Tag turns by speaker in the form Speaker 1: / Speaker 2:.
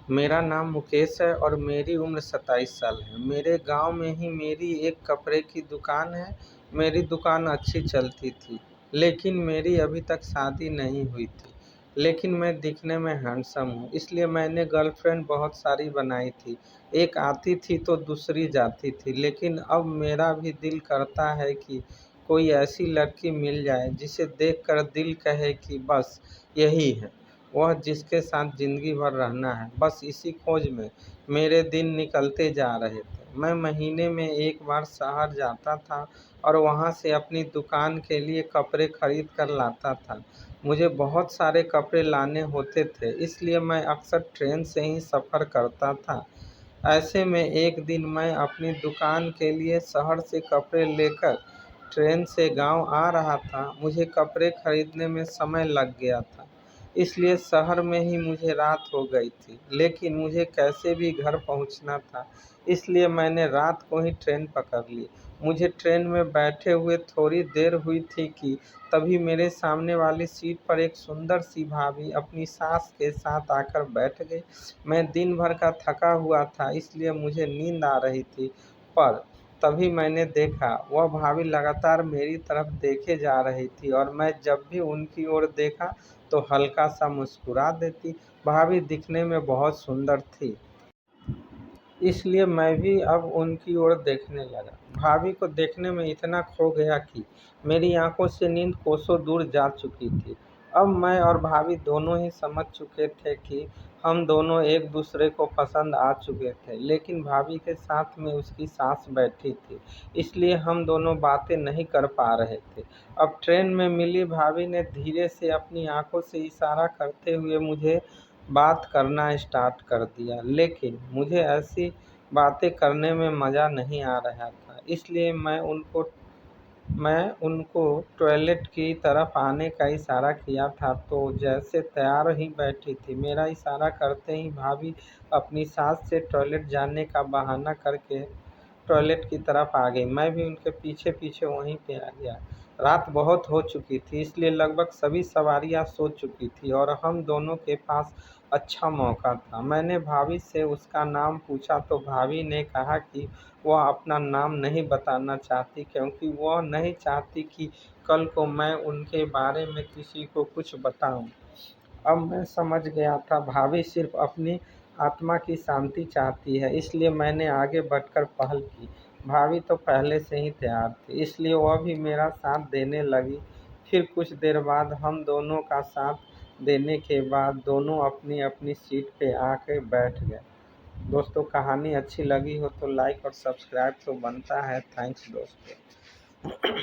Speaker 1: मेरा नाम मुकेश है और मेरी उम्र 27 साल है। मेरे गांव में ही मेरी एक कपड़े की दुकान है। मेरी दुकान अच्छी चलती थी, लेकिन मेरी अभी तक शादी नहीं हुई थी। लेकिन मैं दिखने में हैंडसम हूँ, इसलिए मैंने गर्लफ्रेंड बहुत सारी बनाई थी। एक आती थी तो दूसरी जाती थी, लेकिन अब मेरा भी दिल करता है कि कोई ऐसी लड़की मिल जाए जिसे देखकर दिल कहे कि बस यही है वह, जिसके साथ ज़िंदगी भर रहना है। बस इसी खोज में मेरे दिन निकलते जा रहे थे। मैं महीने में एक बार शहर जाता था और वहाँ से अपनी दुकान के लिए कपड़े खरीद कर लाता था। मुझे बहुत सारे कपड़े लाने होते थे, इसलिए मैं अक्सर ट्रेन से ही सफ़र करता था। ऐसे में एक दिन मैं अपनी दुकान के लिए शहर से कपड़े लेकर ट्रेन से गांव आ रहा था। मुझे कपड़े खरीदने में समय लग गया था, इसलिए शहर में ही मुझे रात हो गई थी। लेकिन मुझे कैसे भी घर पहुंचना था, इसलिए मैंने रात को ही ट्रेन पकड़ ली। मुझे ट्रेन में बैठे हुए थोड़ी देर हुई थी कि तभी मेरे सामने वाली सीट पर एक सुंदर सी भाभी अपनी सास के साथ आकर बैठ गई। मैं दिन भर का थका हुआ था, इसलिए मुझे नींद आ रही थी, पर तभी मैंने देखा वह भाभी लगातार मेरी तरफ देखे जा रही थी और मैं जब भी उनकी ओर देखा तो हल्का सा मुस्कुरा देती। भाभी दिखने में बहुत सुंदर थी, इसलिए मैं भी अब उनकी ओर देखने लगा। भाभी को देखने में इतना खो गया कि मेरी आंखों से नींद कोसों दूर जा चुकी थी। अब मैं और भाभी दोनों ही समझ चुके थे कि हम दोनों एक दूसरे को पसंद आ चुके थे, लेकिन भाभी के साथ में उसकी सास बैठी थी, इसलिए हम दोनों बातें नहीं कर पा रहे थे। अब ट्रेन में मिली भाभी ने धीरे से अपनी आंखों से इशारा करते हुए मुझे बात करना स्टार्ट कर दिया, लेकिन मुझे ऐसी बातें करने में मज़ा नहीं आ रहा था, इसलिए मैं उनको टॉयलेट की तरफ आने का इशारा किया था। तो जैसे तैयार ही बैठी थी, मेरा इशारा करते ही भाभी अपनी सास से टॉयलेट जाने का बहाना करके टॉयलेट की तरफ आ गई। मैं भी उनके पीछे पीछे वहीं पे आ गया। रात बहुत हो चुकी थी, इसलिए लगभग सभी सवारियां सो चुकी थी और हम दोनों के पास अच्छा मौका था। मैंने भाभी से उसका नाम पूछा तो भाभी ने कहा कि वह अपना नाम नहीं बताना चाहती, क्योंकि वह नहीं चाहती कि कल को मैं उनके बारे में किसी को कुछ बताऊं। अब मैं समझ गया था भाभी सिर्फ अपनी आत्मा की शांति चाहती है, इसलिए मैंने आगे बढ़कर पहल की। भाभी तो पहले से ही तैयार थी, इसलिए वह भी मेरा साथ देने लगी। फिर कुछ देर बाद हम दोनों का साथ देने के बाद दोनों अपनी अपनी सीट पे आके बैठ गए। दोस्तों, कहानी अच्छी लगी हो तो लाइक और सब्सक्राइब तो बनता है। थैंक्स दोस्तों।